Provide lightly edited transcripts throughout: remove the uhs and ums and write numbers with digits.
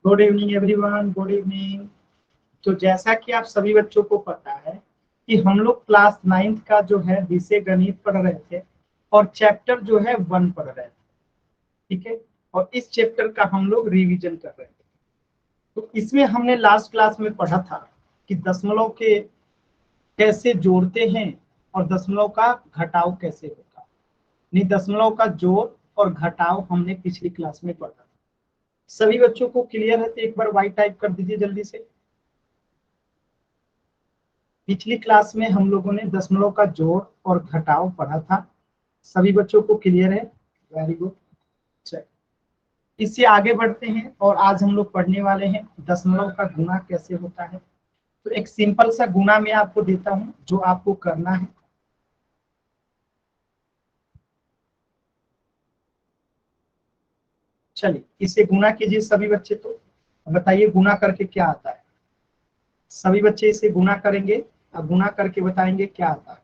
Good evening everyone, good evening. तो जैसा कि आप सभी बच्चों को पता है कि हम लोग क्लास 9th का जो है विषय गणित पढ़ रहे थे और चैप्टर जो है 1 पढ़ रहे थे, ठीक है। और इस चैप्टर का हम लोग रिवीजन कर रहे थे। तो इसमें हमने लास्ट क्लास में पढ़ा था कि दशमलव के कैसे जोड़ते हैं और दशमलव का घटाव कैसे होता है। नहीं, दशमलव का जोड़ और घटाव हमने पिछली क्लास में पढ़ा था। सभी बच्चों को क्लियर है तो एक बार वाई टाइप कर दीजिए जल्दी से। पिछली क्लास में हम लोगों ने दशमलव का जोड़ और घटाव पढ़ा था। सभी बच्चों को क्लियर है? Very good. चलिए इससे आगे बढ़ते हैं और आज हम लोग पढ़ने वाले हैं दशमलव का गुणा कैसे होता है। तो एक सिंपल सा गुणा मैं आपको देता हूं जो आपको करना है। चलिए इसे गुणा कीजिए सभी बच्चे। तो बताइए गुणा करके क्या आता है। सभी बच्चे इसे गुणा करेंगे और गुणा करके बताएंगे क्या आता है।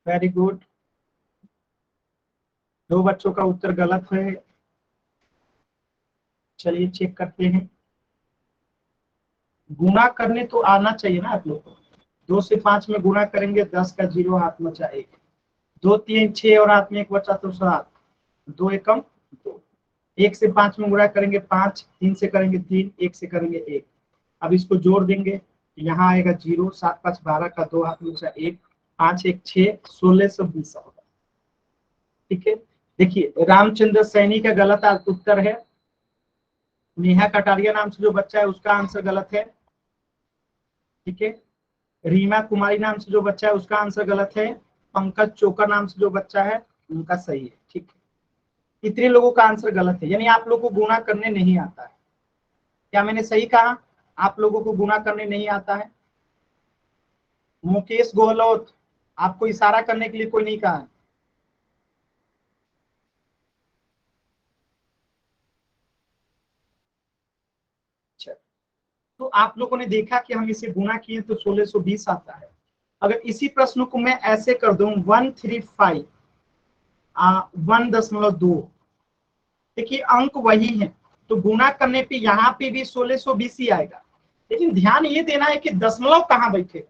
Very good. दो बच्चों का उत्तर गलत है। चलिए चेक करते हैं। गुणा करने तो आना चाहिए ना आप लोग को। 2 से 5 में गुणा करेंगे 10 का 0 हाथ में बचा 1। 2 3 6 और हाथ में 1 बचा तो 7। 2 एकम 2। 1 से 5 में गुणा करेंगे 5, 3 से करेंगे 3, 1 से करेंगे 1। अब इसको जोड़ देंगे, यहाँ आएगा 0, 7 5 12 का 2 हाथ में बचा 1, 5 1 6, 1620 होगा। ठीक है। देखिए रामचंद्र सैनी का गलत उत्तर है। नेहा कटारिया नाम से जो बच्चा है उसका आंसर गलत है। ठीक है। रीमा कुमारी नाम से जो बच्चा है उसका आंसर गलत है। पंकज चोकर नाम से जो बच्चा है उनका सही है। ठीक है। इतने लोगों का आंसर गलत है, यानी आप लोगों को गुणा करने नहीं आता है। क्या मैंने सही कहा? आप लोगों को गुणा करने नहीं आता है। मुकेश गोहलोत, आपको इशारा करने के लिए कोई नहीं कहा। अच्छा, तो आप लोगों ने देखा कि हम इसे गुणा किए तो 1620 आता है। अगर इसी प्रश्न को मैं ऐसे कर दूं 135 1.2, देखिए अंक वही है तो गुणा करने पे यहाँ पे भी 1620 ही आएगा। लेकिन ध्यान ये देना है कि दशमलव कहाँ बैठेगा।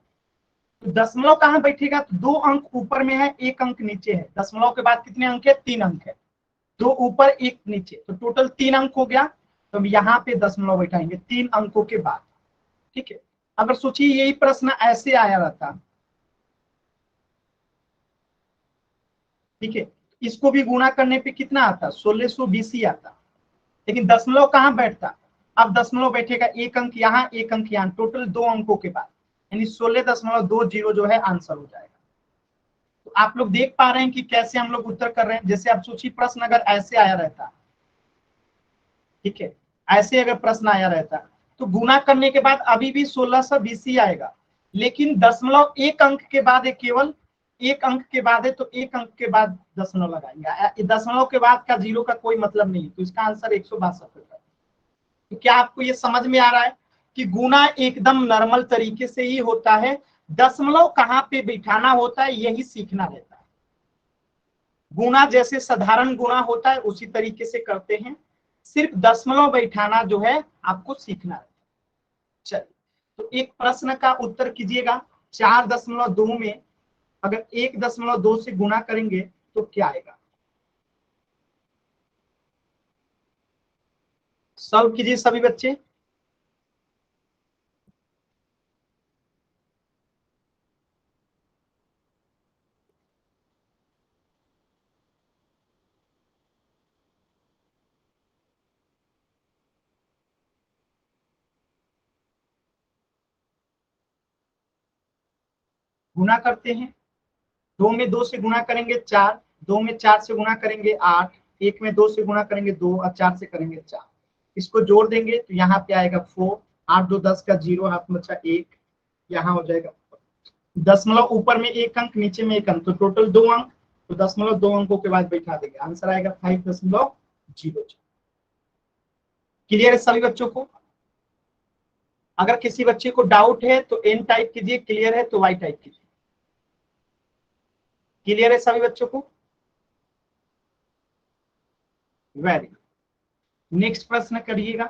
तो दशमलव कहाँ बैठेगा? तो 2 अंक ऊपर में है, 1 अंक नीचे है। दशमलव के बाद कितने अंक है? 3 अंक है। 2 ऊपर 1 नीचे, तो टोटल 3 अंक हो गया। तो हम यहाँ पे दशमलव बैठाएंगे 3 अंकों के बाद। ठीक है। अगर सोचिए यही प्रश्न ऐसे आया रहता, ठीक है, इसको भी गुणा करने पे कितना आता? 1620 ही आता। लेकिन दशमलव कहाँ बैठता? अब दशमलव बैठेगा 1 अंक यहाँ 1 अंक यहाँ, टोटल 2 अंकों के बाद, यानी 16.20 जो है आंसर हो जाएगा। तो आप लोग देख पा रहे हैं कि कैसे हम लोग उत्तर कर रहे हैं। जैसे आप सोचिए प्रश्न अगर ऐसे आया रहता, ठीक है, ऐसे अगर प्रश्न आया रहता तो गुणा करने के बाद अभी भी 1620 ही आएगा। लेकिन दशमलव 1 अंक के बाद है, केवल 1 अंक के बाद है, तो 1 अंक के बाद दशमलव लगाएंगे। दशमलव के बाद का 0 का कोई मतलब नहीं, तो इसका आंसर 162 होगा। तो क्या आपको ये समझ में आ रहा है कि गुणा एकदम नॉर्मल तरीके से ही होता है। दशमलव कहाँ पे बिठाना होता है यही सीखना रहता है। गुणा जैसे साधारण गुणा होता है उसी तरीके से करते हैं, सिर्फ दशमलव बैठाना जो है आपको सीखना है। चलिए तो एक प्रश्न का उत्तर कीजिएगा। 4.2 में अगर 1.2 से गुणा करेंगे तो क्या आएगा? सॉल्व कीजिए सभी बच्चे। गुणा करते हैं। 2 में 2 से गुणा करेंगे 4, 2 में 4 से गुणा करेंगे 8, 1 में 2 से गुणा करेंगे 2 और 4 से करेंगे 4। इसको जोड़ देंगे तो यहाँ पे आएगा 4, 8 2 10 का 0 हाथ में बचा 1, यहाँ हो जाएगा। दशमलव ऊपर में 1 अंक नीचे में 1 अंक, तो टोटल 2 अंक। तो 0.2 के बाद बैठा देंगे, आंसर आएगा 5.04। क्लियर है सभी बच्चों को? अगर किसी बच्चे को डाउट है तो एन टाइप कीजिए, क्लियर है तो वाई टाइप कीजिए। क्लियर है सभी बच्चों को? Very good. नेक्स्ट प्रश्न करिएगा।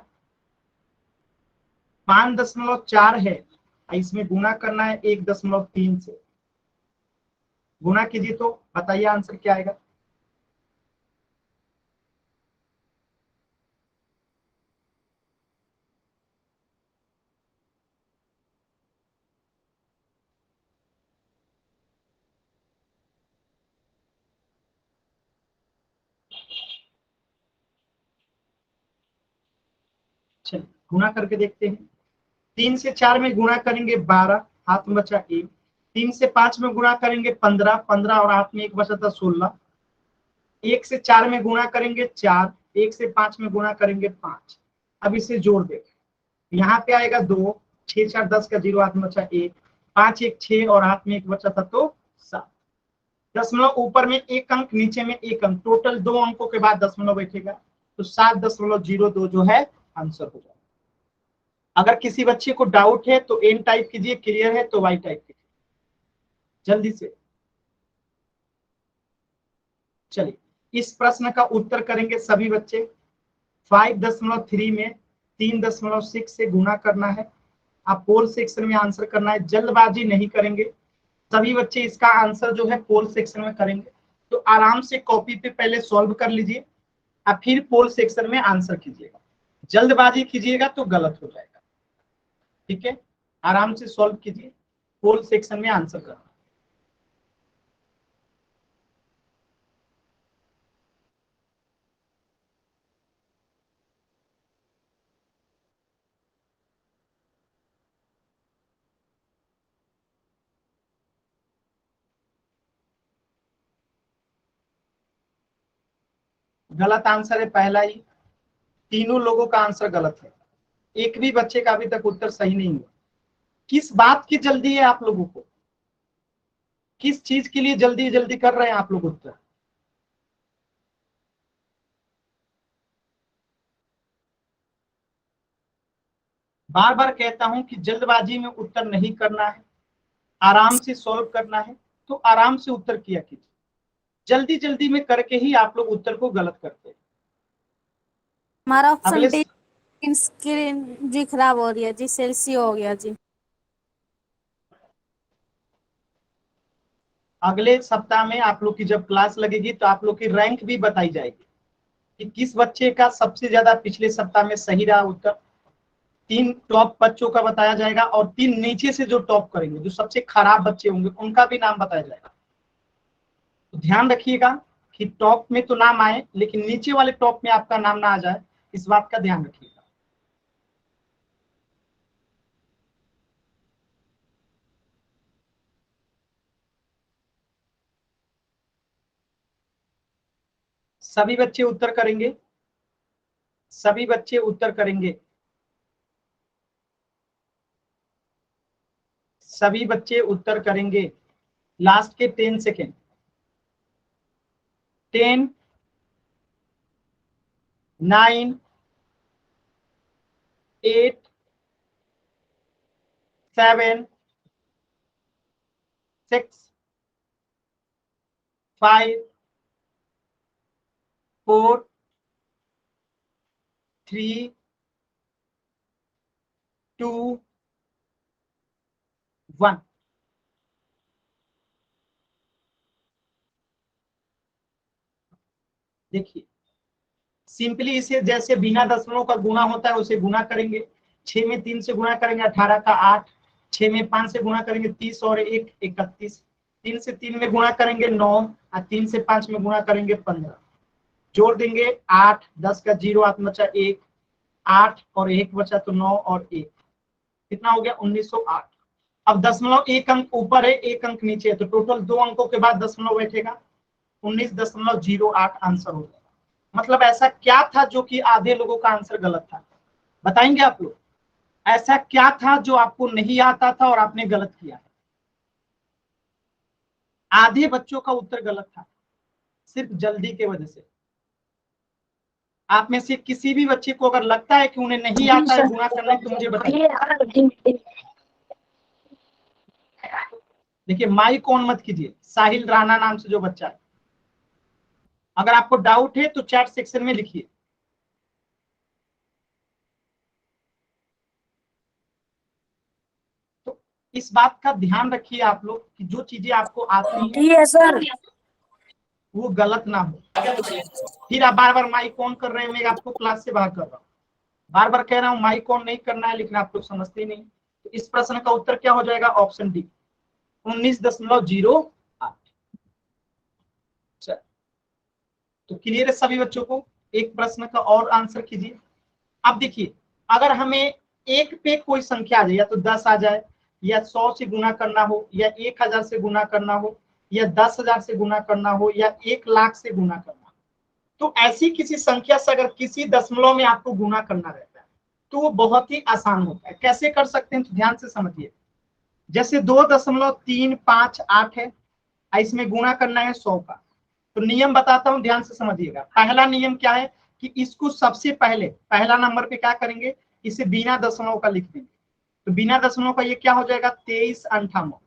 5.4 है, इसमें गुना करना है 1.3 से। गुना कीजिए तो बताइए आंसर क्या आएगा। चलिए गुना करके देखते हैं। 3 से 4 में गुणा करेंगे 12, हाथ में बचा 1। 3 से 5 में गुणा करेंगे 15, 15 और हाथ में 1 बचा था 16। 1 से 4 में गुणा करेंगे 4, 1 से 5 में गुणा करेंगे 5। अब इसे जोड़ देंगे, यहाँ पे आएगा 2, 6 4 10 का 0, हाथ में बचा 1, 5 1 6 और हाथ में 1 बचा था तो 7। दशमलव ऊपर में 1 अंक, नीचे में 1 अंक, टोटल 2 अंकों के बाद दशमलव बैठेगा, तो 7.02 जो है आंसर हो जाएगा। अगर किसी बच्चे को डाउट है तो एन टाइप कीजिए, क्लियर है तो वाई टाइप कीजिए जल्दी से। चलिए इस प्रश्न का उत्तर करेंगे सभी बच्चे। 5.3 में 3.6 से गुणा करना है। आप पोल सेक्शन में आंसर करना है, जल्दबाजी नहीं करेंगे। सभी बच्चे इसका आंसर जो है पोल सेक्शन में करेंगे, तो आराम से कॉपी पे पहले सॉल्व कर लीजिए और फिर पोल सेक्शन में आंसर कीजिएगा। जल्दबाजी कीजिएगा तो गलत हो जाएगा, ठीक है? आराम से सॉल्व कीजिए, पोल सेक्शन में आंसर करना। गलत आंसर है पहला ही, तीनों लोगों का आंसर गलत है। एक भी बच्चे का अभी तक उत्तर सही नहीं हुआ। किस बात की जल्दी है आप लोगों को? किस चीज के लिए जल्दी जल्दी कर रहे हैं आप लोग उत्तर? बार बार कहता हूं कि जल्दबाजी में उत्तर नहीं करना है, आराम से सॉल्व करना है, तो आराम से उत्तर किया कीजिए। जल्दी जल्दी में करके ही आप लोग उत्तर को गलत करते हैं। हमारा ऑप्शन अगले डी स्क्रीन जी खराब हो रही है जी, सेल्सियो हो गया जी। अगले सप्ताह में आप लोग की जब क्लास लगेगी तो आप लोग की रैंक भी बताई जाएगी कि किस बच्चे का सबसे ज्यादा पिछले सप्ताह में सही रहा उत्तर। 3 टॉप बच्चों का बताया जाएगा और 3 नीचे से जो टॉप करेंगे, जो सबसे खराब बच्चे होंगे, उनका भी नाम बताया जाएगा। तो ध्यान रखिएगा कि टॉप में तो नाम आए लेकिन नीचे वाले टॉप में आपका नाम ना आ जाए, इस बात का ध्यान रखिएगा। सभी बच्चे उत्तर करेंगे, सभी बच्चे उत्तर करेंगे, सभी बच्चे उत्तर करेंगे। लास्ट के 10 सेकेंड। 10 9 8 7 6 5 4 3 2 1। देखिए सिंपली इसे जैसे बिना दशमलव का गुना होता है उसे गुना करेंगे। 6 में 3 से गुना करेंगे 18 का 8, 6 में 5 से गुना करेंगे 30 और 1 31, 3 से 3 में गुना करेंगे 9 और 3 से 5 में गुना करेंगे 15। जोड़ देंगे 8, 10 का 0, हाथ में बचा 1, 8 और 1 बचा तो 9 और 1, कितना हो गया 1908। अब दशमलव 1 अंक ऊपर है 1 अंक नीचे है, तो टोटल 2 अंकों के बाद दशमलव बैठेगा, 19.08 आंसर हो जाएगा। मतलब ऐसा क्या था जो कि आधे लोगों का आंसर गलत था? बताएंगे आप लोग, ऐसा क्या था जो आपको नहीं आता था और आपने गलत किया? आधे बच्चों का उत्तर गलत था। सिर्फ जल्दी के वजह से। आप में से किसी भी बच्चे को अगर लगता है कि उन्हें नहीं आता है गुणा करना, तो मुझे बताइए। देखिए माइक ऑन मत कीजिए, साहिल राणा नाम से जो बच्चा है, अगर आपको डाउट है तो चैट सेक्शन में लिखिए। तो इस बात का ध्यान रखिए आप लोग कि जो चीजें आपको आती हैं सर वो गलत ना हो। फिर आप बार बार माइक ऑन कर रहे हैं, मैं आपको क्लास से बाहर कर रहा हूँ, बार बार कह रहा हूँ माइक ऑन नहीं करना है, लेकिन आप लोग समझते ही नहीं। तो इस प्रश्न का उत्तर क्या हो जाएगा? Option D, 19.08। तो क्लियर है सभी बच्चों को? एक प्रश्न का और आंसर कीजिए। अब देखिए, अगर हमें एक पे कोई संख्या आ जाए, या तो 10 आ जाए, या 100 से गुना करना हो, या 1000 से गुना करना हो, या 10,000 से गुना करना हो, या 1,00,000 से गुना करना हो, तो ऐसी किसी संख्या से अगर किसी दशमलव में आपको गुना करना रहता है तो वो बहुत ही आसान होता है। कैसे कर सकते हैं? तो ध्यान से समझिए। जैसे 2.358 है, इसमें गुणा करना है 100 का। तो नियम बताता हूं, ध्यान से समझिएगा। पहला नियम क्या है कि इसको सबसे पहले पहला नंबर पे क्या करेंगे, इसे बिना दशमलव का लिख देंगे। तो बिना दशमलव का ये क्या हो जाएगा? 2358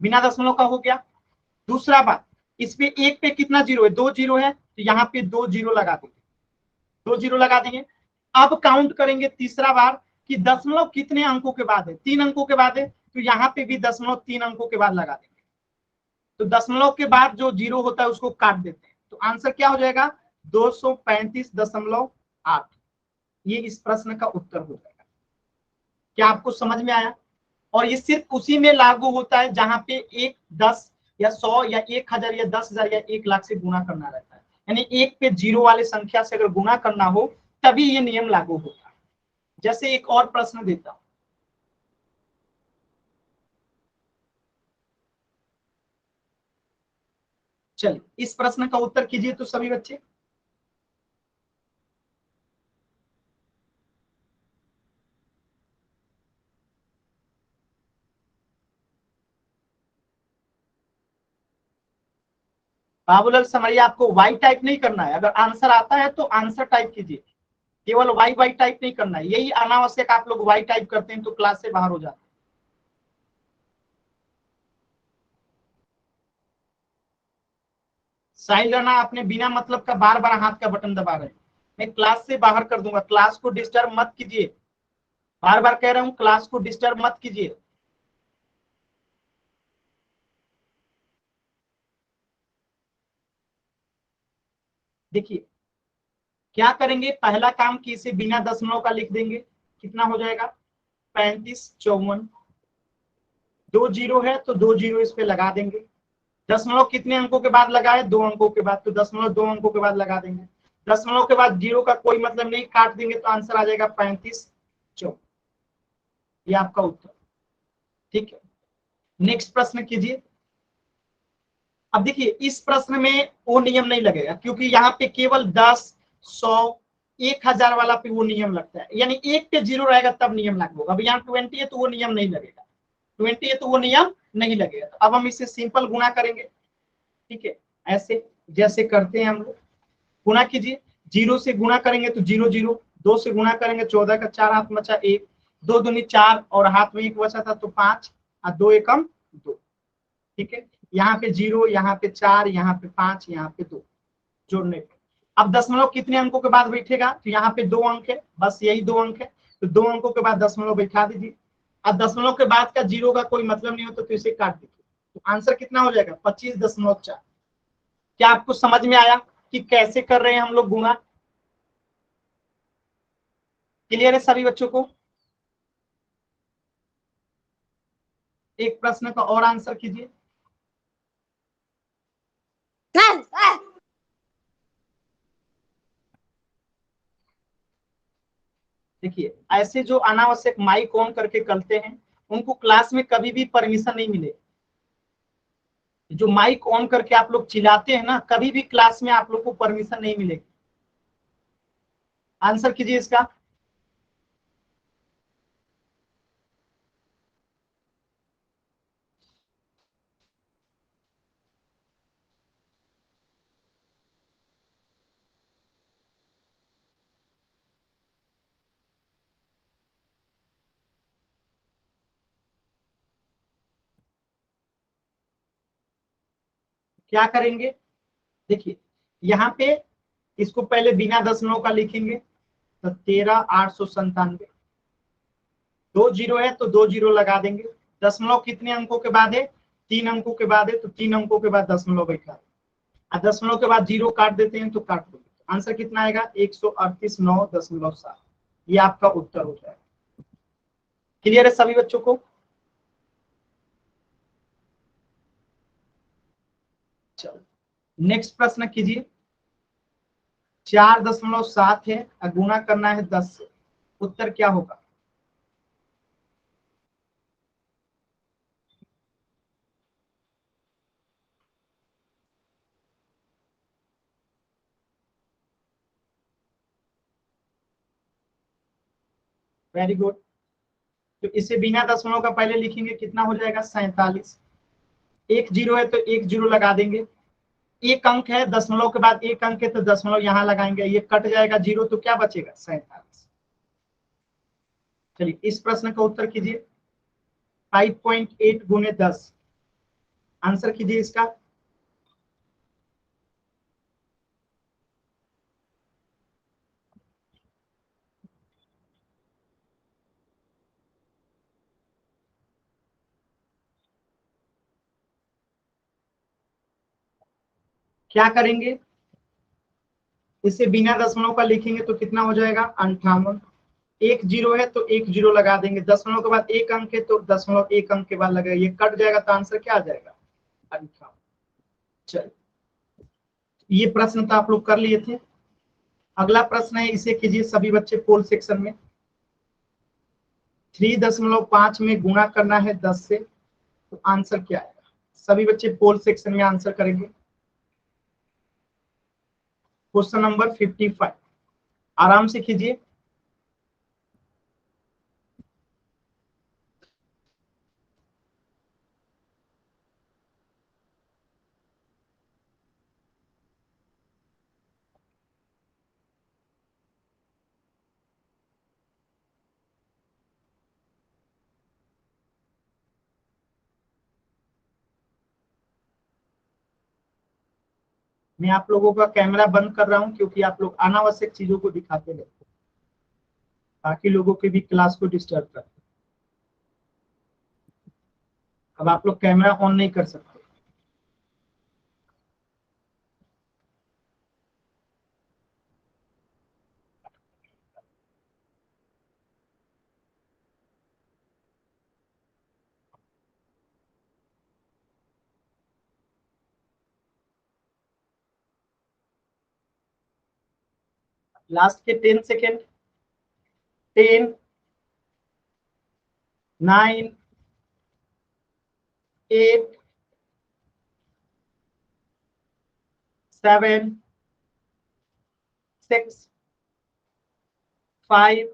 बिना दशमलव का हो गया। दूसरा बात, इस पे एक पे कितना जीरो है? 2 जीरो है, तो यहाँ पे 2 जीरो लगा देंगे, 2 जीरो लगा देंगे। अब काउंट करेंगे तीसरा बार कि दशमलव कितने अंकों के बाद है? 3 अंकों के बाद है, तो यहाँ पे भी दशमलव 3 अंकों के बाद लगा देंगे। तो दशमलव के बाद जो जीरो होता है उसको काट देते हैं। तो आंसर क्या हो जाएगा? 235.8। ये इस प्रश्न का उत्तर हो जाएगा। क्या आपको समझ में आया? और ये सिर्फ उसी में लागू होता है जहां पे 1, 10 या 100 या 1000 या 10,000 या 1,00,000 से गुना करना रहता है। यानी एक पे जीरो वाले संख्या से अगर गुना करना हो तभी ये नियम लागू होता है। जैसे एक और प्रश्न देता हूं, चलिए इस प्रश्न का उत्तर कीजिए तो सभी बच्चे। बाबूलाल समरिया, आपको वाई टाइप नहीं करना है। अगर आंसर आता है तो आंसर टाइप कीजिए, केवल वाई वाई टाइप नहीं करना है। यही अनावश्यक आप लोग वाई टाइप करते हैं तो क्लास से बाहर हो जाते हैं। साहिल राणा, आपने बिना मतलब का बार बार हाथ का बटन दबा रहे हैं, मैं क्लास से बाहर कर दूंगा। क्लास को डिस्टर्ब मत कीजिए, बार बार कह रहा हूं क्लास को डिस्टर्ब मत कीजिए। देखिए क्या करेंगे, पहला काम कि इसे बिना दशमलव का लिख देंगे। कितना हो जाएगा? 3554। 2 जीरो है तो 2 जीरो इस पे लगा देंगे। दशमलव कितने अंकों के बाद लगाए? 2 अंकों के बाद, तो दशमलव 2 अंकों के बाद लगा देंगे। दशमलव के बाद जीरो का कोई मतलब नहीं, काट देंगे तो आंसर आ जाएगा 3554। ये आपका उत्तर। ठीक है, नेक्स्ट प्रश्न कीजिए। अब देखिए इस प्रश्न में वो नियम नहीं लगेगा, क्योंकि यहाँ पे केवल 10, 100, 1000 वाला पे वो नियम लगता है। यानी एक पे जीरो रहेगा तब नियम लागू होगा। अब यहाँ 20 है तो वो नियम नहीं लगेगा, 20 है तो वो नियम नहीं लगेगा। तो अब हम इसे सिंपल गुणा करेंगे। ठीक है, ऐसे जैसे करते हैं हम लोग। गुणा कीजिए, जीरो से गुणा करेंगे तो जीरो जीरो, 2 से गुणा करेंगे 14 का 4 हाथ बचा 1, 2 दूनी 4 और हाथ में 1 बचा था तो 5 और 2 एकम 2। ठीक है, यहाँ पे 0, यहाँ पे 4, यहाँ पे 5, यहाँ पे 2 जोड़ने पे। अब दशमलव कितने अंकों के बाद बैठेगा? तो यहाँ पे 2 अंक है, बस यही 2 अंक है, तो 2 अंकों के बाद दशमलव बैठा दीजिए। अब दशमलव के बाद का जीरो का कोई मतलब नहीं होता तो इसे काट दीजिए। तो आंसर कितना हो जाएगा? 25.4। क्या आपको समझ में आया कि कैसे कर रहे हैं हम लोग गुणा? क्लियर है सभी बच्चों को? एक प्रश्न का और आंसर कीजिए। देखिए ऐसे जो अनावश्यक माइक ऑन करके करते हैं उनको क्लास में कभी भी परमिशन नहीं मिलेगी। जो माइक ऑन करके आप लोग चिल्लाते हैं ना, कभी भी क्लास में आप लोग को परमिशन नहीं मिलेगी। आंसर कीजिए इसका। क्या करेंगे, देखिए यहाँ पे इसको पहले बिना दशमलव का लिखेंगे तो 13,897, 2 जीरो है तो 2 जीरो लगा देंगे। दशमलव कितने अंकों के बाद है, 3 अंकों के बाद है, तो 3 अंकों के बाद दशमलव बैठा है। दशमलव के बाद जीरो काट देते हैं तो काट देंगे, आंसर कितना आएगा 138,9.7। ये आपका उत्तर हो जाएगा। क्लियर है सभी बच्चों को? चलो नेक्स्ट प्रश्न कीजिए। 4.7 है, गुणा करना है 10 से, उत्तर क्या होगा? Very good. तो इसे बिना दशमलव का पहले लिखेंगे, कितना हो जाएगा 47। 1 जीरो है तो 1 जीरो लगा देंगे, एक अंक है, दशमलव के बाद एक अंक है तो दशमलव यहां लगाएंगे, ये कट जाएगा जीरो, तो क्या बचेगा 47। चलिए इस प्रश्न का उत्तर कीजिए। 5.8 गुने 10, आंसर कीजिए इसका। क्या करेंगे, इसे बिना दशमलव का लिखेंगे तो कितना हो जाएगा 58। 1 जीरो है तो 1 जीरो लगा देंगे, दशमलव के बाद एक अंक है तो दशमलव एक अंक के बाद लगेगा, ये कट जाएगा तो आंसर क्या आ जाएगा 58। चलिए ये प्रश्न तो आप लोग कर लिए थे। अगला प्रश्न है, इसे कीजिए सभी बच्चे पोल सेक्शन में। 3.5 में गुणा करना है 10 से, तो आंसर क्या आएगा? सभी बच्चे पोल सेक्शन में आंसर करेंगे। क्वेश्चन नंबर 55, आराम से कीजिए। मैं आप लोगों का कैमरा बंद कर रहा हूं क्योंकि आप लोग अनावश्यक चीजों को दिखाते रहते हैं, बाकी लोगों के भी क्लास को डिस्टर्ब करते हैं। अब आप लोग कैमरा ऑन नहीं कर सकते। लास्ट के 10 सेकेंड। 10, 9, 8, 7, 6, 5,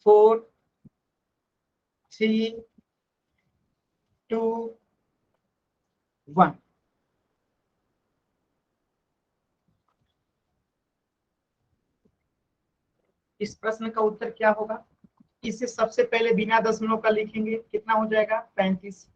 4, 3, 2, 1। इस प्रश्न का उत्तर क्या होगा? इसे सबसे पहले बिना दशमलव का लिखेंगे, कितना हो जाएगा 35।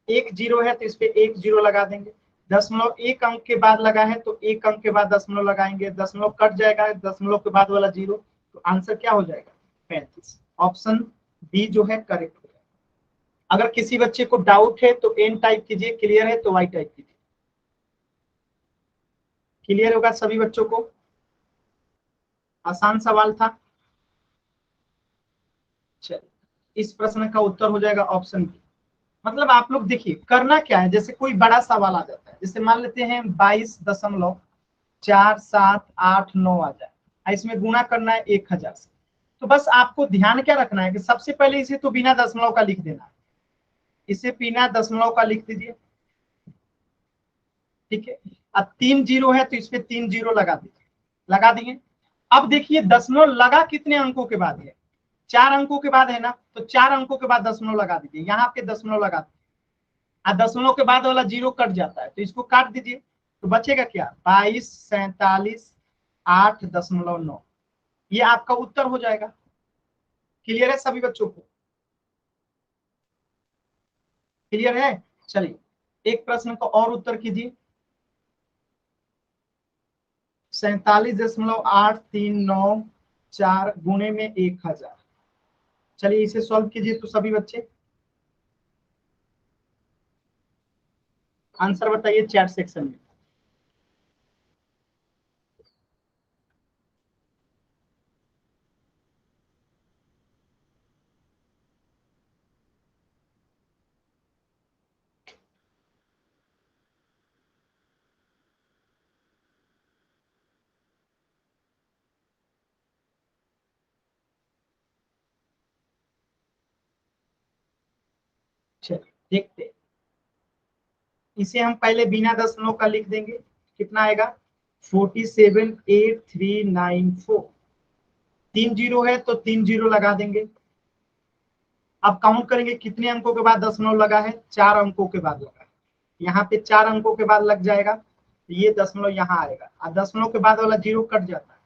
1 जीरो है तो इस पे 1 जीरो लगा देंगे, दशमलव एक अंक के बाद लगा है तो एक अंक के बाद दशमलव लगाएंगे, दशमलव कट जाएगा दशमलव के बाद वाला जीरो, तो आंसर क्या हो जाएगा 35। ऑप्शन बी जो है करेक्ट हो जाएगा। अगर किसी बच्चे को डाउट है तो एन टाइप कीजिए, क्लियर है तो वाई टाइप कीजिए। क्लियर होगा सभी बच्चों को? आसान सवाल था। चलिए इस प्रश्न का उत्तर हो जाएगा ऑप्शन बी। मतलब आप लोग देखिए करना क्या है, जैसे कोई बड़ा सवाल आ जाता है, जैसे मान लेते हैं 22.47889 आ जाए, इसमें गुणा करना है 1000 से, तो बस आपको ध्यान क्या रखना है कि सबसे पहले इसे तो बिना दशमलव का लिख देना है, इसे बिना दशमलव का लिख दीजिए, ठीक है। अब 3 जीरो है तो इस पे 3 जीरो लगा दीजिए, लगा दिए। अब देखिए दशमलव लगा कितने अंकों के बाद है, 4 अंकों के बाद है ना, तो 4 अंकों के बाद दशमलव लगा दीजिए, यहाँ पे दशमलव लगा दीजिए, दशमलव के बाद वाला जीरो कट जाता है तो इसको काट दीजिए, तो बचेगा क्या 22,47,8.9। ये आपका उत्तर हो जाएगा। क्लियर है सभी बच्चों को? क्लियर है? चलिए एक प्रश्न का और उत्तर कीजिए। 47.8394 गुणे में 1000। चलिए इसे सॉल्व कीजिए तो सभी बच्चे आंसर बताइए चैट सेक्शन में। चलिए देखते हैं। इसे हम पहले बिना दशमलव का लिख देंगे। कितना आएगा? 478394। 3 जीरो है तो 3 जीरो लगा देंगे। अब काउंट करेंगे कितने अंकों के बाद दशमलव लगा है। 4 अंकों के बाद लगा है। यहाँ पे 4 अंकों के बाद लग जाएगा तो ये दशमलव यहाँ आएगा और दशमलव के बाद वाला जीरो कट जाता है।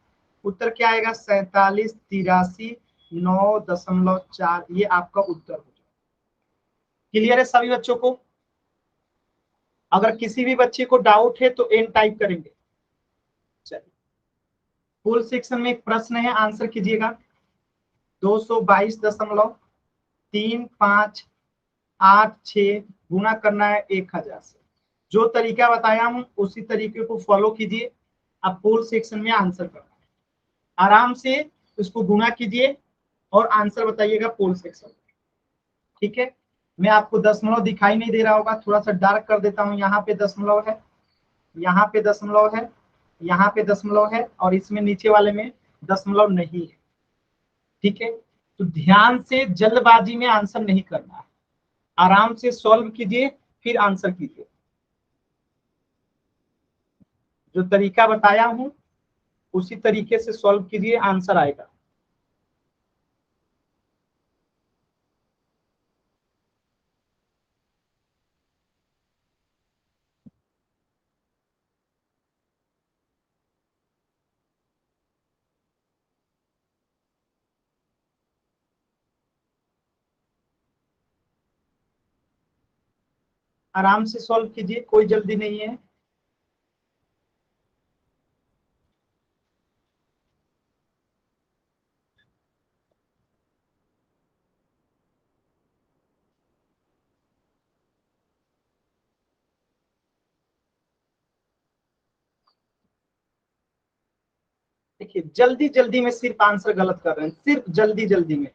उत्तर क्या आएगा? 4783.9.4। ये आपका उत्तर हो जाएगा। क्लियर है सभी बच्चों को? अगर किसी भी बच्चे को डाउट है तो एन टाइप करेंगे। चलिए फुल सेक्शन में एक प्रश्न है, आंसर कीजिएगा। 222.3586 गुना करना है 1000 से। जो तरीका बताया हूं उसी तरीके को फॉलो कीजिए। अब फुल सेक्शन में आंसर करना है, आराम से इसको गुना कीजिए और आंसर बताइएगा फुल सेक्शन। ठीक है, मैं आपको दशमलव दिखाई नहीं दे रहा होगा, थोड़ा सा डार्क कर देता हूं। यहाँ पे दशमलव है, यहाँ पे दशमलव है, यहाँ पे दशमलव है और इसमें नीचे वाले में दशमलव नहीं है। ठीक है, तो ध्यान से जल्दबाजी में आंसर नहीं करना है, आराम से सॉल्व कीजिए फिर आंसर कीजिए। जो तरीका बताया हूं उसी तरीके से सॉल्व कीजिए, आंसर आएगा। आराम से सॉल्व कीजिए, कोई जल्दी नहीं है। देखिए जल्दी जल्दी में सिर्फ आंसर गलत कर रहे हैं, सिर्फ जल्दी जल्दी में।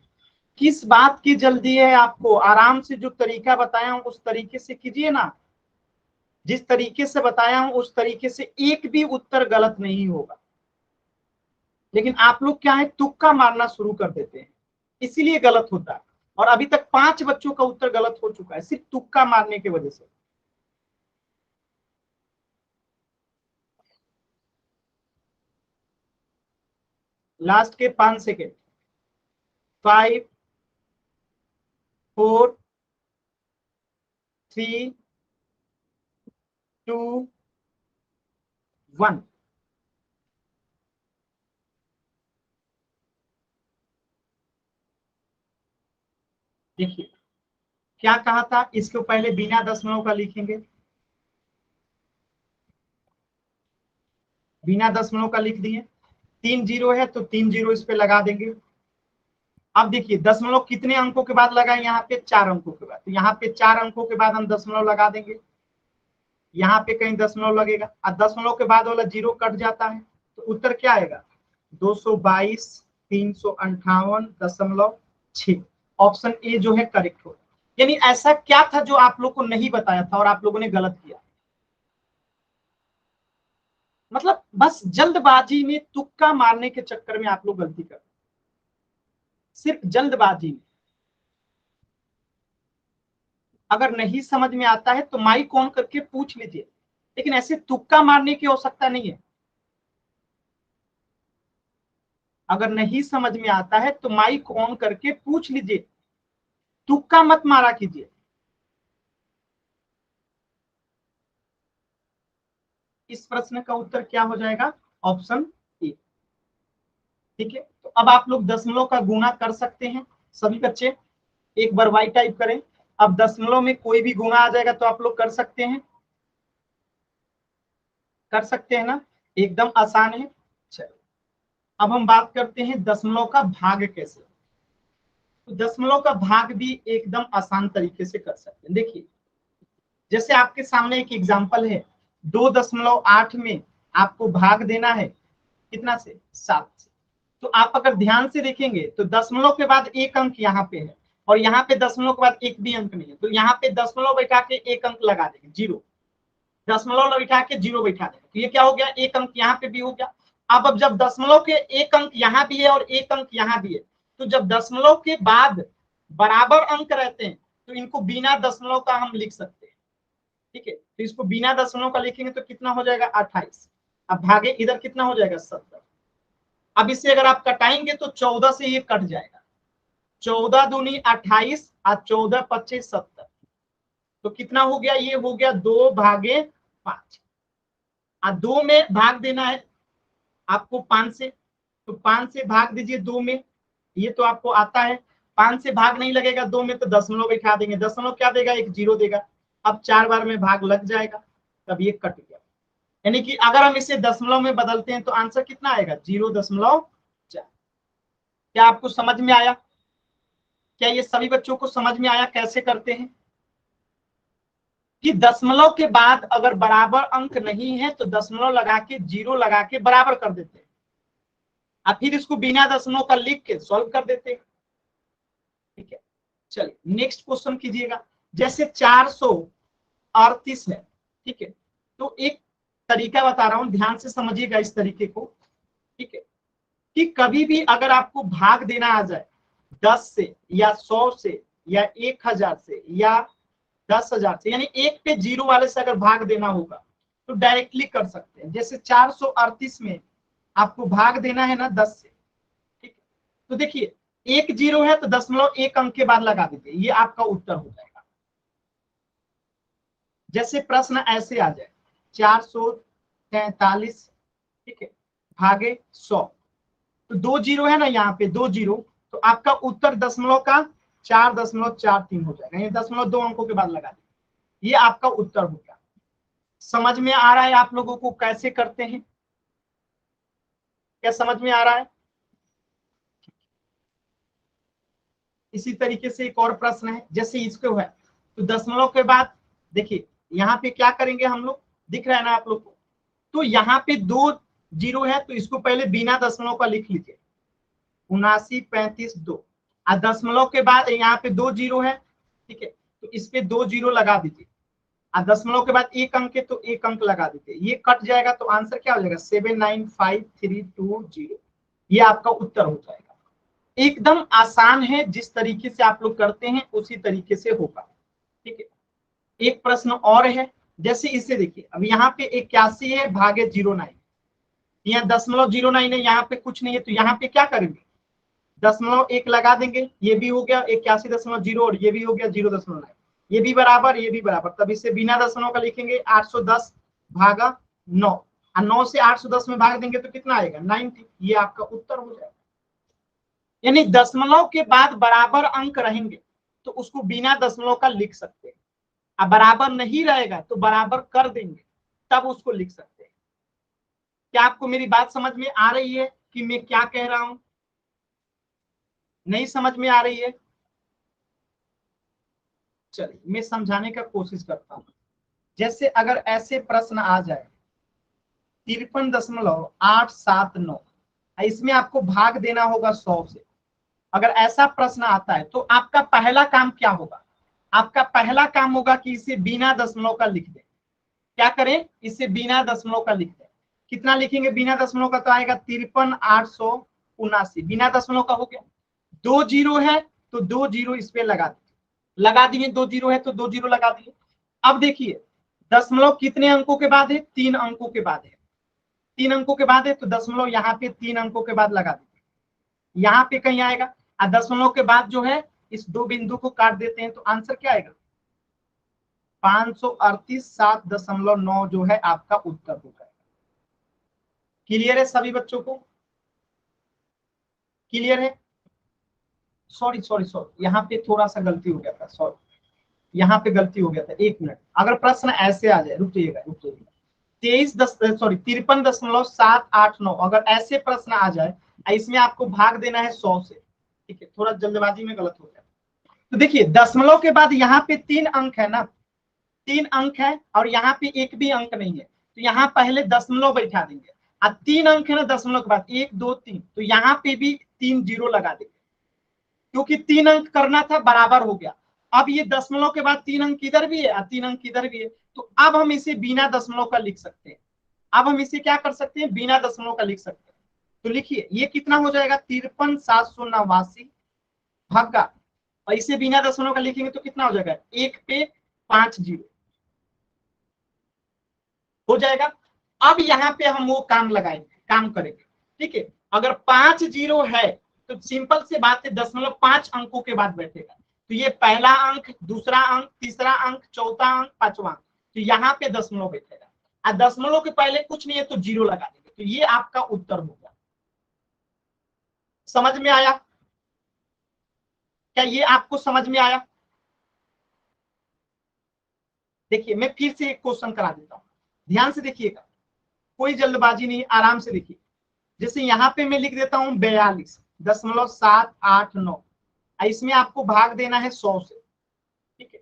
किस बात की जल्दी है आपको? आराम से जो तरीका बताया हूं उस तरीके से कीजिए ना। जिस तरीके से बताया हूं उस तरीके से एक भी उत्तर गलत नहीं होगा। लेकिन आप लोग क्या है, तुक्का मारना शुरू कर देते हैं, इसीलिए गलत होता है। और अभी तक 5 बच्चों का उत्तर गलत हो चुका है सिर्फ तुक्का मारने की वजह से। लास्ट के 5 सेकेंड। 5 4 3 2 1। देखिए क्या कहा था, इसको पहले बिना दशमलव का लिखेंगे। बिना दशमलव का लिख दिए। 3 जीरो है तो 3 जीरो इस पे लगा देंगे। अब देखिए दशमलव कितने अंकों के बाद लगा है? यहाँ पे 4 अंकों के बाद, तो यहाँ पे 4 अंकों के बाद हम दशमलव लगा देंगे। यहाँ पे कहीं दशमलव लगेगा और दशमलव के बाद वाला जीरो कट जाता है तो उत्तर क्या आएगा? 222,358.6। ऑप्शन ए जो है करेक्ट होगा। यानी ऐसा क्या था जो आप लोग को नहीं बताया था और आप लोगों ने गलत किया? मतलब बस जल्दबाजी में, तुक्का मारने के चक्कर में आप लोग गलती कर, सिर्फ जल्दबाजी में। अगर नहीं समझ में आता है तो माइक ऑन करके पूछ लीजिए, लेकिन ऐसे तुक्का मारने की आवश्यकता नहीं है। अगर नहीं समझ में आता है तो माइक ऑन करके पूछ लीजिए, तुक्का मत मारा कीजिए। इस प्रश्न का उत्तर क्या हो जाएगा? Option A. ठीक है, तो अब आप लोग दशमलव का गुणा कर सकते हैं सभी बच्चे। एक बार वाई टाइप करें। अब दशमलव में कोई भी गुणा आ जाएगा तो आप लोग कर सकते हैं, कर सकते हैं ना, एकदम आसान है। चलो अब हम बात करते हैं दशमलव का भाग कैसे। तो दशमलव का भाग भी एकदम आसान तरीके से कर सकते हैं। देखिए जैसे आपके सामने एक एग्जांपल है, 2.8 में आपको भाग देना है कितना से, 7 से। तो आप अगर ध्यान से देखेंगे तो दशमलव के बाद एक अंक यहाँ पे है और यहाँ पे दशमलव के बाद एक भी अंक नहीं है, तो यहाँ पे दशमलव बैठा के एक अंक लगा देंगे, 0। दशमलव बैठा के 0 बैठा देंगे, तो ये क्या हो गया, एक अंक यहाँ पे भी हो गया। अब जब दशमलव के एक अंक यहाँ भी है और एक अंक यहाँ भी है, तो जब दशमलव के बाद बराबर अंक रहते हैं तो इनको बिना दशमलव का हम लिख सकते हैं। ठीक है, तो इसको बिना दशमलव का लिखेंगे तो कितना हो जाएगा, 28। अब भागे इधर कितना हो जाएगा, 70। अब इसे अगर आप कटाएंगे तो 14 से ये कट जाएगा, 14 दूनी 28 और 14 25 70। तो कितना हो गया, ये हो गया 2/5। और 2 में भाग देना है आपको 5 से, तो 5 से भाग दीजिए 2 में, ये तो आपको आता है। 5 से भाग नहीं लगेगा 2 में तो दशमलव बैठा देंगे, दशमलव क्या देगा, एक 0 देगा। अब 4 बार में भाग लग जाएगा, तब ये कट गया। यानी कि अगर हम इसे दशमलव में बदलते हैं तो आंसर कितना आएगा, 0.4। क्या आपको समझ में आया, क्या ये सभी बच्चों को समझ में आया कैसे करते हैं कि दशमलव के बाद अगर बराबर अंक नहीं है तो दशमलव लगा के 0 लगा के बराबर कर देते हैं, और फिर इसको बिना दशमलव का लिख के सॉल्व कर देते हैं। ठीक है, चलिए नेक्स्ट क्वेश्चन कीजिएगा। जैसे 438 है, ठीक है, तो एक तरीका बता रहा हूं, ध्यान से समझिएगा इस तरीके को। ठीक है, कि कभी भी अगर आपको भाग देना आ जाए 10 से या 100 से या 1000 से या 10,000 से, यानी एक पे 0 वाले से अगर भाग देना होगा तो डायरेक्टली कर सकते हैं। जैसे 438 में आपको भाग देना है ना 10 से, ठीक है, तो देखिए एक 0 है तो दशमलव एक अंक के बाद लगा दीजिए, ये आपका उत्तर हो जाएगा। जैसे प्रश्न ऐसे आ जाए 443, ठीक है, भागे 100, तो 2 0 है ना, यहाँ पे 2 0, तो आपका उत्तर दशमलव का 4.43 हो जाएगा, यानी दशमलव 2 अंकों के बाद लगा दीजिए, ये आपका उत्तर हो गया। समझ में आ रहा है आप लोगों को कैसे करते हैं, क्या समझ में आ रहा है। इसी तरीके से एक और प्रश्न है, जैसे इसको है, तो दशमलव के बाद देखिए यहाँ पे क्या करेंगे हम लोग, दिख रहा है ना आप लोग को, तो यहाँ पे 2 0 है तो इसको पहले बिना दशमलव का लिख लीजिए, 79 35 2, और दशमलव के बाद यहाँ पे 2 0 है, ठीक है, तो इस पे 2 0 लगा दीजिए, और दशमलव के बाद एक अंक है तो एक अंक लगा दीजिए, ये कट जाएगा तो आंसर क्या हो जाएगा, 79530। ये आपका उत्तर हो जाएगा। एकदम आसान है, जिस तरीके से आप लोग करते हैं उसी तरीके से होगा। ठीक है, एक प्रश्न और है, जैसे इसे देखिए, अब यहाँ पे 81 है भागे 09, यहाँ दशमलव 09 है, यहाँ पे कुछ नहीं है, तो यहाँ पे क्या करेंगे, दशमलव एक लगा देंगे, ये भी हो गया 81.0 और ये भी हो गया 0.9, ये भी बराबर ये भी बराबर, तब इसे बिना दशमलव का लिखेंगे 810 भागा 9, और 9 से 810 में भाग देंगे तो कितना आएगा, 90। ये आपका उत्तर हो जाएगा। यानी दशमलव के बाद बराबर अंक रहेंगे तो उसको बिना दशमलव का लिख सकते हैं, अब बराबर नहीं रहेगा तो बराबर कर देंगे तब उसको लिख सकते हैं। क्या आपको मेरी बात समझ में आ रही है कि मैं क्या कह रहा हूं, नहीं समझ में आ रही है। चलिए मैं समझाने का कोशिश करता हूं। जैसे अगर ऐसे प्रश्न आ जाए 53.879, इसमें आपको भाग देना होगा 100 से, अगर ऐसा प्रश्न आता है तो आपका पहला काम क्या होगा, आपका पहला काम होगा कि इसे बिना दशमलव का लिख दें। क्या करें, इसे बिना दशमलव का लिख दें। कितना लिखेंगे बिना दशमलव का, तो आएगा 53,879, बिना दशमलव का हो गया। 2 0 है तो 2 0 इस पे लगा दीजिए, लगा दिए, 2 0 है तो 2 0 लगा दिए। अब देखिए दशमलव कितने अंकों के बाद है, 3 अंकों के बाद है, 3 अंकों के बाद है, तो दशमलव यहाँ पे 3 अंकों के बाद लगा दीजिए, यहाँ पे कहीं आएगा, और दशमलव के बाद जो है इस 2 बिंदु को काट देते हैं तो आंसर क्या आएगा, 538.7.9 जो है आपका उत्तर हो जाएगा। क्लियर है सभी बच्चों को, क्लियर है। सॉरी, यहाँ पे थोड़ा सा गलती हो गया था, सॉरी, यहाँ पे गलती हो गया था, 1 मिनट। अगर प्रश्न ऐसे आ जाए, रुक जाइएगा 53.789, अगर ऐसे प्रश्न आ जाए, इसमें आपको भाग देना है 100 से, ठीक है, थोड़ा जल्दबाजी में गलत हो गया। तो देखिए दशमलव के बाद यहाँ पे 3 अंक है ना, 3 अंक है, और यहाँ पे एक भी अंक नहीं है, तो यहाँ पहले दशमलव बैठा देंगे। अब 3 अंक है ना दशमलव के बाद, 1 2 3, तो यहाँ पे भी 3 जीरो लगा देंगे, क्योंकि 3 अंक करना था, बराबर हो गया। अब ये दशमलव के बाद 3 अंक इधर भी है और 3 अंक इधर भी है, तो अब हम इसे बिना दशमलव का लिख सकते हैं। अब हम इसे क्या कर सकते हैं, बिना दशमलव का लिख सकते हैं। तो लिखिए ये कितना हो जाएगा, 53,789 भागा, और इसे बिना दशमलव का लिखेंगे तो कितना हो जाएगा, 1 पे 5 जीरो हो जाएगा। अब यहाँ पे हम वो काम लगाएंगे, काम करेंगे, ठीक है। अगर 5 जीरो है तो सिंपल से बात है, दशमलव 5 अंकों के बाद बैठेगा, तो ये पहला अंक, दूसरा अंक, तीसरा अंक, चौथा अंक, पांचवा अंक, तो यहाँ पे दशमलव बैठेगा। और दशमलव के पहले कुछ नहीं है तो जीरो लगा देंगे, तो ये आपका उत्तर होगा। समझ में आया? क्या ये आपको समझ में आया? देखिए मैं फिर से एक क्वेश्चन करा देता हूं, ध्यान से देखिएगा, कोई जल्दबाजी नहीं, आराम से देखिए। जैसे यहाँ पे मैं लिख देता हूं 42.789, इसमें आपको भाग देना है 100 से, ठीक है।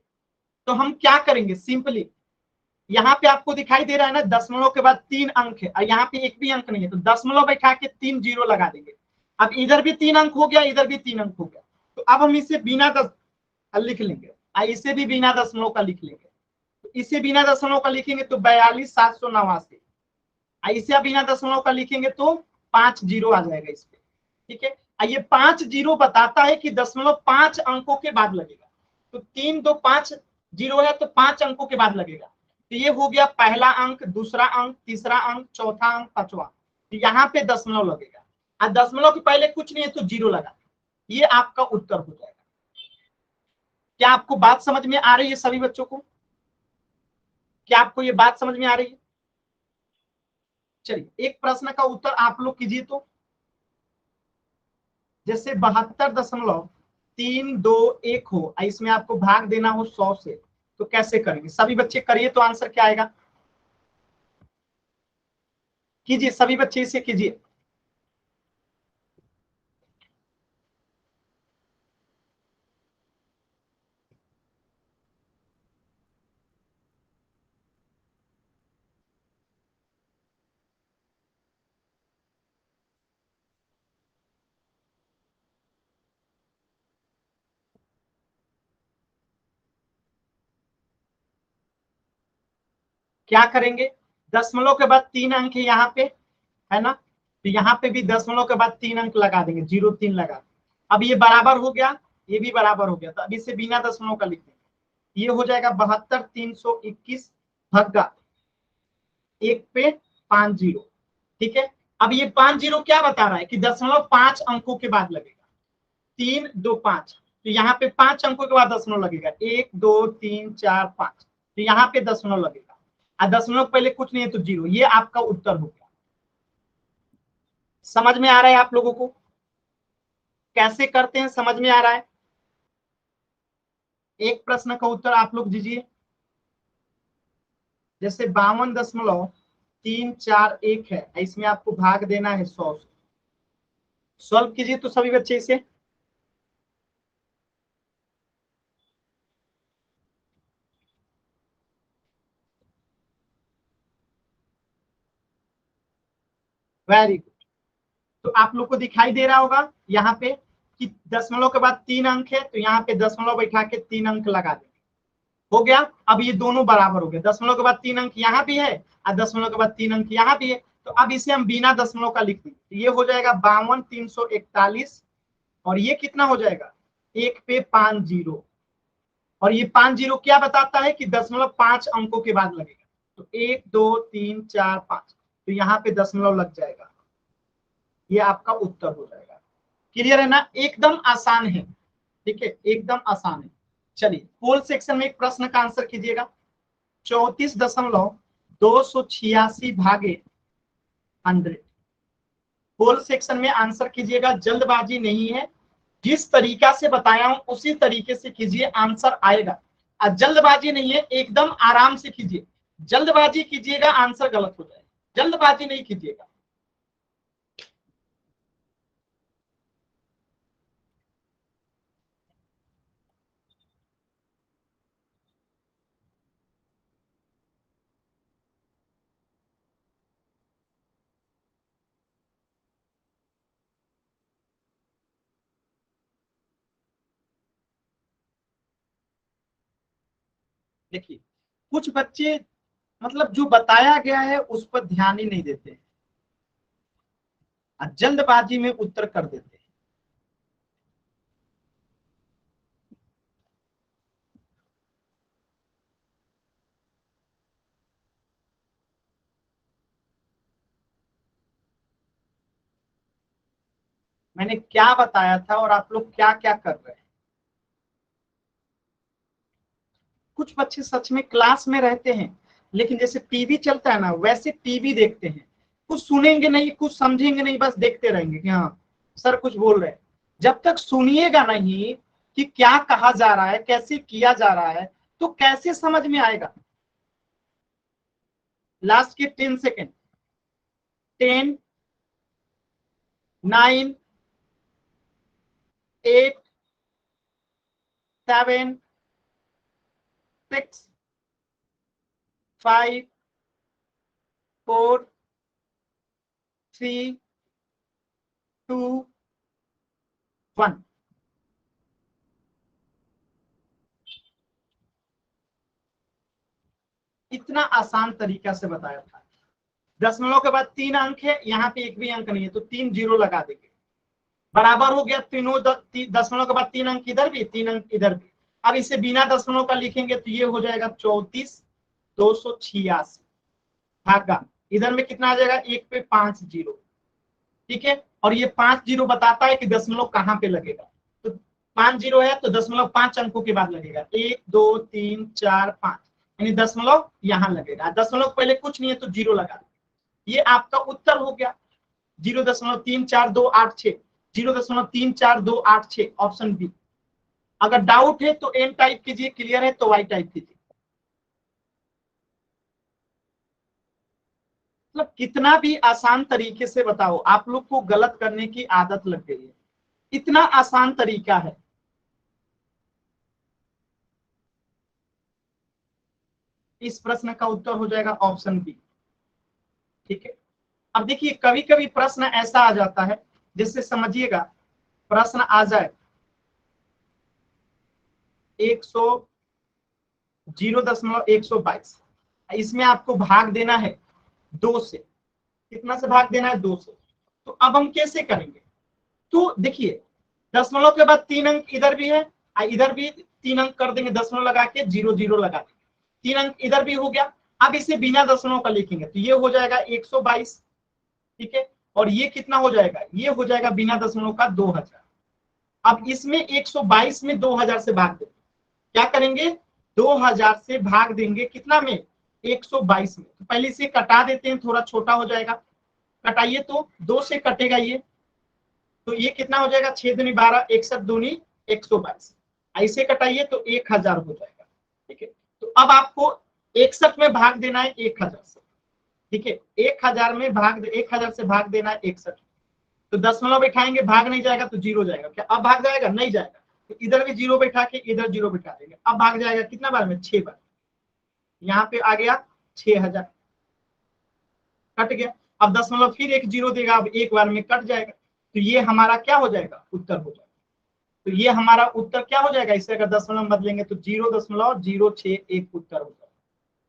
तो हम क्या करेंगे, सिंपली यहाँ पे आपको दिखाई दे रहा है ना, दशमलव के बाद 3 अंक है और यहाँ पे एक भी अंक नहीं है, तो दशमलव बैठा के 3 जीरो लगा देंगे। अब इधर भी 3 अंक हो गया, इधर भी 3 अंक हो गया, तो अब हम इसे बिना लिख लेंगे, और इसे भी बिना दशमलव का लिख लेंगे। तो इसे बिना दशमलव का लिखेंगे तो 42,789, इसे बिना दशमलव का लिखेंगे तो 5 जीरो आ जाएगा इस पे, ठीक है। ये 5 जीरो बताता है कि दशमलव 5 अंकों के बाद लगेगा, तो 3 2 5 जीरो है तो 5 अंकों के बाद लगेगा। तो ये हो गया पहला अंक, दूसरा अंक, तीसरा अंक, चौथा अंक, पांचवा, तो यहाँ पे दशमलव लगेगा, और दशमलव के पहले कुछ नहीं है तो जीरो लगा, ये आपका उत्तर हो जाएगा। क्या आपको बात समझ में आ रही है सभी बच्चों को? क्या आपको ये बात समझ में आ रही है? चलिए एक प्रश्न का उत्तर आप लोग कीजिए। तो जैसे 72.321 हो, इसमें आपको भाग देना हो 100 से, तो कैसे करेंगे? सभी बच्चे करिए, तो आंसर क्या आएगा, कीजिए सभी बच्चे, इसे कीजिए। क्या करेंगे, दशमलव के बाद 3 अंक है यहाँ पे, है ना, तो यहाँ पे भी दशमलव के बाद 3 अंक लगा देंगे, 0 3 लगा देंगे। अब ये बराबर हो गया, ये भी बराबर हो गया, तो अब इसे बिना दशमलव का लिख देंगे, ये हो जाएगा 72,321 भागा 1 पे 5 जीरो, ठीक है। अब ये 5 जीरो क्या बता रहा है कि दशमलव 5 अंकों के बाद लगेगा, 3 2 5, तो यहाँ पे 5 अंकों के बाद दशमलव लगेगा, 1 2 3 4 5, तो यहाँ पे दशमलव लगेगा, और दशमलव पहले कुछ नहीं है तो जीरो, ये आपका उत्तर हो गया। समझ में आ रहा है आप लोगों को कैसे करते हैं, समझ में आ रहा है? एक प्रश्न का उत्तर आप लोग दीजिए। जैसे 52.341 है, इसमें आपको भाग देना है 100 से, सॉल्व कीजिए तो सभी बच्चे इसे। Very good. तो आप लोग को दिखाई दे रहा होगा यहाँ पे कि दशमलव के बाद 3 अंक है, तो यहाँ पे दशमलव बैठा के 3 अंक लगा देंगे, हो गया। अब ये दोनों बराबर हो गए, दशमलव के बाद 3 अंक यहाँ भी है और दशमलव के बाद 3 अंक यहाँ भी है, तो अब इसे हम बिना दशमलव का लिख देंगे, तो ये हो जाएगा 52,341, और ये कितना हो जाएगा, 1 पे 5 जीरो, और ये 5 जीरो क्या बताता है कि दशमलव 5 अंकों के बाद लगेगा, तो 1 2 3 4 5, तो यहाँ पे दशमलव लग जाएगा, ये आपका उत्तर हो जाएगा। क्लियर है ना, एकदम आसान है, ठीक है, एकदम आसान है। चलिए होल सेक्शन में एक प्रश्न का आंसर कीजिएगा, 34.286 भागे 100, होल सेक्शन में आंसर कीजिएगा, जल्दबाजी नहीं है, जिस तरीका से बताया हूं उसी तरीके से कीजिए, आंसर आएगा। जल्दबाजी नहीं है, एकदम आराम से कीजिए। जल्दबाजी कीजिएगा आंसर गलत हो जाएगा, जल्दबाजी नहीं कीजिएगा। देखिए कुछ बच्चे मतलब जो बताया गया है उस पर ध्यान ही नहीं देते हैं, जल्दबाजी में उत्तर कर देते हैं। मैंने क्या बताया था और आप लोग क्या क्या कर रहे हैं। कुछ बच्चे सच में क्लास में रहते हैं, लेकिन जैसे टीवी चलता है ना वैसे टीवी देखते हैं, कुछ सुनेंगे नहीं, कुछ समझेंगे नहीं, बस देखते रहेंगे कि हाँ सर कुछ बोल रहे हैं। जब तक सुनिएगा नहीं कि क्या कहा जा रहा है, कैसे किया जा रहा है, तो कैसे समझ में आएगा। लास्ट के 10 सेकेंड, 10, 9, 8, 7, 6, 5, 4, 3, 2, 1। इतना आसान तरीका से बताया था। दशमलव के बाद 3 अंक है, यहाँ पे एक भी अंक नहीं है तो 3 जीरो लगा देंगे, बराबर हो गया। तीनों दशमलव के बाद 3 अंक इधर भी, 3 अंक इधर भी। अब इसे बिना दशमलव का लिखेंगे तो ये हो जाएगा 34,286 भागा, इधर में कितना आ जाएगा, एक पे 5 जीरो। ठीक है, और ये 5 जीरो बताता है कि दशमलव कहाँ पे लगेगा। तो 5 जीरो है तो दशमलव 5 अंकों के बाद लगेगा, 1 2 3 4 5, यानी दशमलव यहाँ लगेगा। दशमलव पहले कुछ नहीं है तो जीरो लगा, ये आपका उत्तर हो गया। 0.3428, 0.3428, ऑप्शन बी। अगर डाउट है तो एन टाइप कीजिए, क्लियर है तो वाई टाइप कीजिए। मतलब कितना भी आसान तरीके से बताओ, आप लोग को गलत करने की आदत लग गई है, इतना आसान तरीका है। इस प्रश्न का उत्तर हो जाएगा ऑप्शन बी। ठीक है, अब देखिए कभी कभी प्रश्न ऐसा आ जाता है, जिससे समझिएगा प्रश्न आ जाए 0.122, इसमें आपको भाग देना है 2 से। कितना से भाग देना है, 2 से। तो अब हम कैसे करेंगे, तो देखिए दशमलव के बाद 3 अंक इधर भी है, इधर भी 3 अंक कर देंगे, दशमलव लगा के 0 0 लगा देंगे, 3 अंक इधर भी हो गया। अब इसे बिना दशमलव का लिखेंगे तो ये हो जाएगा 122। ठीक है, और ये कितना हो जाएगा, ये हो जाएगा बिना दशमलव का 2000। अब इसमें 122 में 2000 से भाग देंगे, क्या करेंगे, 2000 से भाग देंगे कितना में, 122 में। तो पहले इसे कटा देते हैं, थोड़ा छोटा हो जाएगा, कटाइए तो 2 से कटेगा ये, तो ये कितना हो जाएगा, 6 दूनी 12, 61 दूनी 122, ऐसे कटाइए तो 1000 हो जाएगा। ठीक है, तो अब आपको 61 में भाग देना है 1000 से। ठीक है, 1000 से भाग देना है 61, तो दशमलव बैठाएंगे, भाग नहीं जाएगा तो जीरो जाएगा। क्या अब भाग जाएगा, नहीं जाएगा, तो इधर भी जीरो बैठा के इधर जीरो बैठा देंगे। अब भाग जाएगा कितना बार में, 6 बार, यहाँ पे आ गया 6000, कट गया। अब दशमलव फिर एक जीरो देगा, अब एक बार में कट जाएगा, तो ये हमारा क्या हो जाएगा, उत्तर हो जाएगा। तो ये हमारा उत्तर क्या हो जाएगा, इसे अगर दशमलव बदलेंगे तो 0.061 उत्तर हो जाएगा।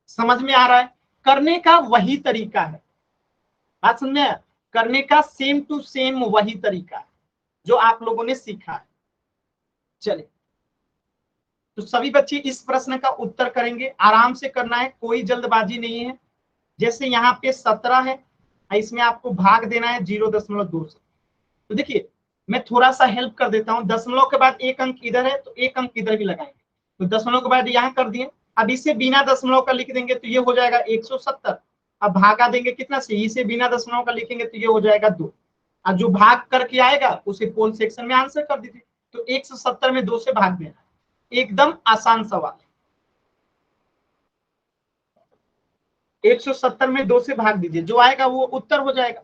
समझ में आ रहा है, करने का वही तरीका है, बात समझ में आया? करने का सेम टू सेम वही तरीका है जो आप लोगों ने सीखा है। चलिए, तो सभी बच्चे इस प्रश्न का उत्तर करेंगे, आराम से करना है, कोई जल्दबाजी नहीं है। जैसे यहाँ पे 17 है, इसमें आपको भाग देना है 0.2 से। तो देखिए मैं थोड़ा सा हेल्प कर देता हूँ, दशमलव के बाद एक अंक इधर है तो एक अंक इधर भी लगाएंगे, तो दशमलव के बाद यहाँ कर दिए। अब इसे बिना दशमलव का लिख देंगे तो ये हो जाएगा 170। अब भागा देंगे कितना से, इसे बिना दशमलव का लिखेंगे तो ये हो जाएगा 2। और जो भाग करके आएगा उसे पोल सेक्शन में आंसर कर दीजिए। तो 170 में 2 से भाग देना, एकदम आसान सवाल है। 170 में 2 से भाग दीजिए, जो आएगा वो उत्तर हो जाएगा।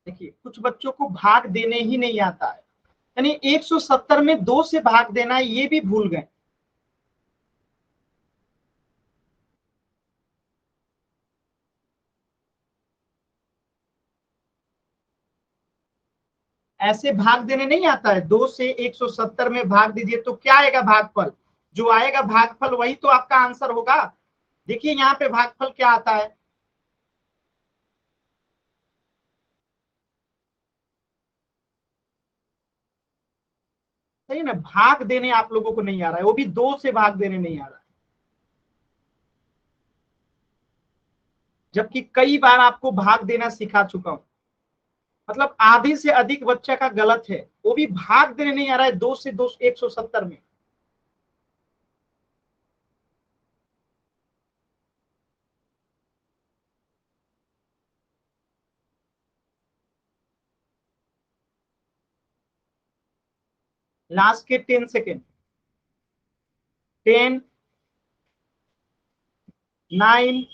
देखिए कुछ बच्चों को भाग देने ही नहीं आता है, यानी 170 में 2 से भाग देना ये भी भूल गए। ऐसे भाग देने नहीं आता है, 2 से 170 में भाग दीजिए तो क्या आएगा भागफल, जो आएगा भागफल वही तो आपका आंसर होगा। देखिए यहाँ पे भागफल क्या आता है, सही ना, भाग देने आप लोगों को नहीं आ रहा है, वो भी 2 से भाग देने नहीं आ रहा है, जबकि कई बार आपको भाग देना सिखा चुका हूं। मतलब आधे से अधिक बच्चा का गलत है, वो भी भाग देने नहीं आ रहा है 2 से 170 में। लास्ट के 10 सेकेंड, 10, 9,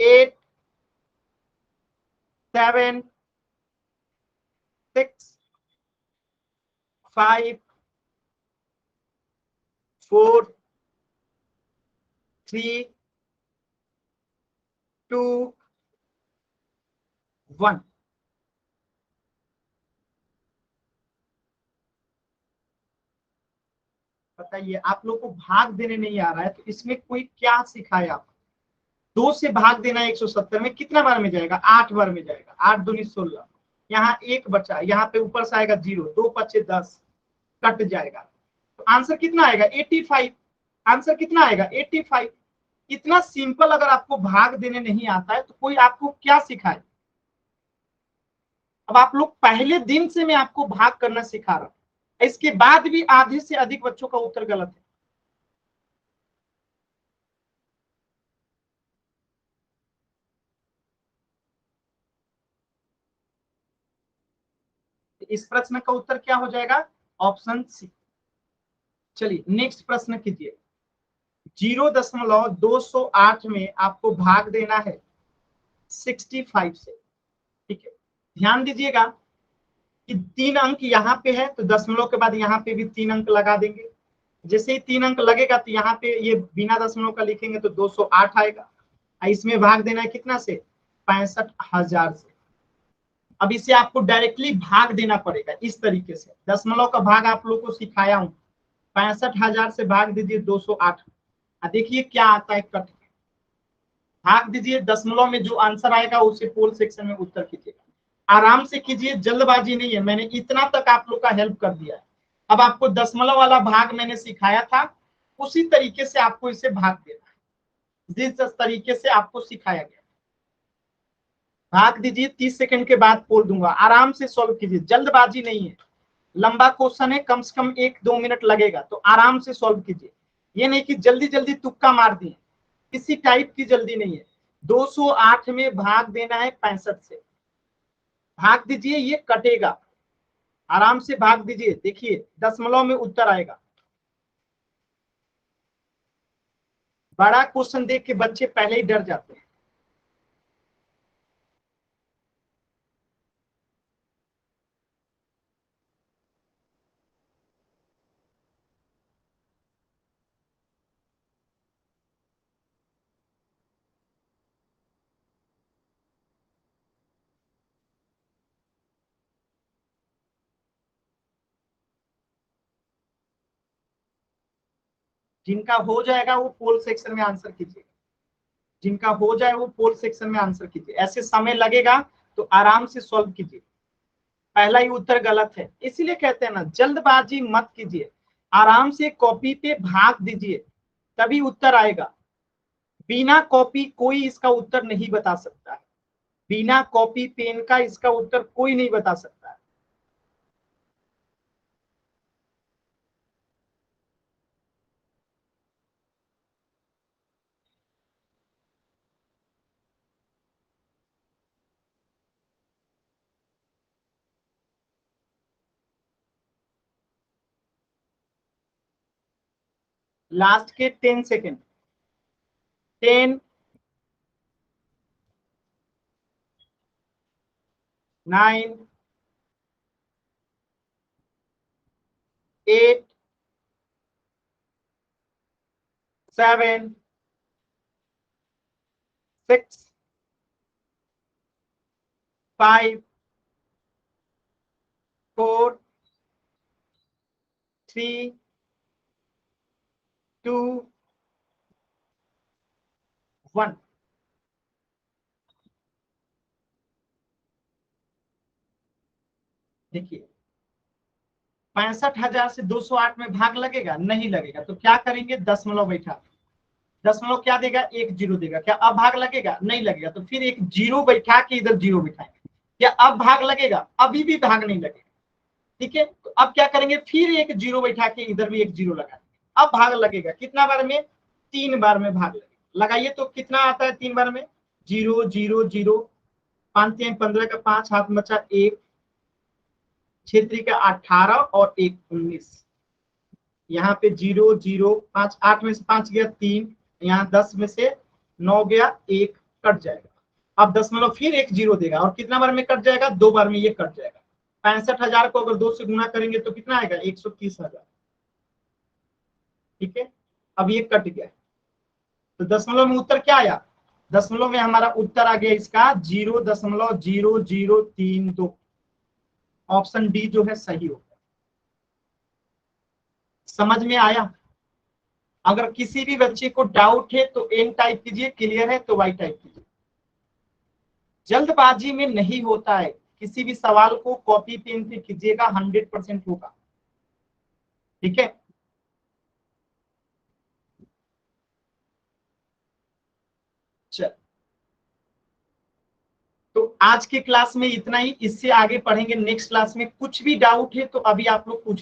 8, 7, 6, 5, 4, 3, 2, 1। बताइए आप लोग को भाग देने नहीं आ रहा है तो इसमें कोई क्या सिखाया आप, 2 से भाग देना 170 में कितना बार में जाएगा, 8 बार में जाएगा, 8 दूनी 16, यहाँ एक बचा, यहाँ पे ऊपर से आएगा 0, 2 पचे 10, कट जाएगा, तो आंसर कितना आएगा 85। आंसर कितना आएगा 85। इतना सिंपल अगर आपको भाग देने नहीं आता है तो कोई आपको क्या सिखाए। अब आप लोग पहले दिन से मैं आपको भाग करना सिखा रहा हूं, इसके बाद भी आधे से अधिक बच्चों का उत्तर गलत है। इस प्रश्न का उत्तर क्या हो जाएगा, ऑप्शन सी। चलिए नेक्स्ट प्रश्न कीजिए। 0.208 में आपको भाग देना है 65 से, ठीक है। ध्यान दीजिएगा कि 3 अंक यहाँ पे है तो दशमलव के बाद यहाँ पे भी 3 अंक लगा देंगे। जैसे ही 3 अंक लगेगा तो यहाँ पे ये बिना दशमलव का लिखेंगे तो 208 आएगा। इसमें भाग देना है कितना से, 65,000 से। अब इसे आपको डायरेक्टली भाग देना पड़ेगा इस तरीके से, दशमलव का भाग आप लोग को सिखाया हूं। 65,000 से भाग दीजिए 208, देखिए क्या आता है, कट भाग दीजिए, दशमलव में जो आंसर आएगा उसे पोल सेक्शन में उत्तर कीजिएगा। आराम से कीजिए, जल्दबाजी नहीं है, मैंने इतना तक आप लोग का हेल्प कर दिया है। अब आपको दशमलव वाला भाग मैंने सिखाया था, उसी तरीके से आपको इसे भाग देना है, जिस तरीके से आपको सिखाया गया। भाग दीजिए, 30 सेकंड के बाद पोल दूंगा, आराम से सॉल्व कीजिए, जल्दबाजी नहीं है। लंबा क्वेश्चन है, कम से कम 1-2 मिनट लगेगा, तो आराम से सॉल्व कीजिए। ये नहीं कि जल्दी जल्दी तुक्का मार दिए, किसी टाइप की जल्दी नहीं है। 208 में भाग देना है 65 से, भाग दीजिए, ये कटेगा, आराम से भाग दीजिए, देखिए दशमलव में उत्तर आएगा। बड़ा क्वेश्चन देख के बच्चे पहले ही डर जाते हैं। जिनका हो जाएगा वो पोल सेक्शन में आंसर कीजिए, जिनका हो जाए वो पोल सेक्शन में आंसर कीजिए। ऐसे समय लगेगा तो आराम से सॉल्व कीजिए, पहला ही उत्तर गलत है, इसीलिए कहते हैं ना जल्दबाजी मत कीजिए, आराम से कॉपी पे भाग दीजिए, तभी उत्तर आएगा। बिना कॉपी कोई इसका उत्तर नहीं बता सकता है, बिना कॉपी पेन का इसका उत्तर कोई नहीं बता सकता है। लास्ट के 10 सेकेंड, 10, 9, 8, 7, 6, 5, 4, 3, 2, 1। देखिए 65,000 से 208 में भाग लगेगा? नहीं लगेगा। तो क्या करेंगे? दशमलव बैठा, दशमलव क्या देगा? एक जीरो देगा। क्या अब भाग लगेगा? नहीं लगेगा। तो फिर एक जीरो बैठा के इधर जीरो बैठाएंगे। क्या अब भाग लगेगा? अभी भी भाग नहीं लगेगा। ठीक है, तो अब क्या करेंगे? फिर एक जीरो बैठा के इधर भी एक जीरो लगा, अब भाग लगेगा। कितना बार में? 3 बार में भाग लगेगा। लगाइए तो कितना आता है 3 बार में? 0 0 0, 5 3 15 का 5, हाथ में बचा 1, क्षेत्रीय का 18 और 1 19। यहाँ पे 0 0 5, 8 में से 5 गया 3, यहाँ 10 में से 9 गया 1, कट जाएगा। अब दशमलव फिर एक जीरो देगा और कितना बार में कट जाएगा? 2 बार में ये कट जाएगा। 65,000 को अगर 2 से गुना करेंगे तो कितना आएगा? 130,000। ठीक है, अब ये कट गया। तो दशमलव में उत्तर क्या आया? दशमलव में हमारा उत्तर आ गया इसका 0.0032। ऑप्शन डी जो है सही होगा। समझ में आया? अगर किसी भी बच्चे को डाउट है तो एन टाइप कीजिए, क्लियर है तो वाई टाइप कीजिए। जल्दबाजी में नहीं होता है, किसी भी सवाल को कॉपी पेन से कीजिएगा, 100% होगा। ठीक है, चल तो आज के क्लास में इतना ही। इससे आगे पढ़ेंगे नेक्स्ट क्लास में। कुछ भी डाउट है तो अभी आप लोग पूछ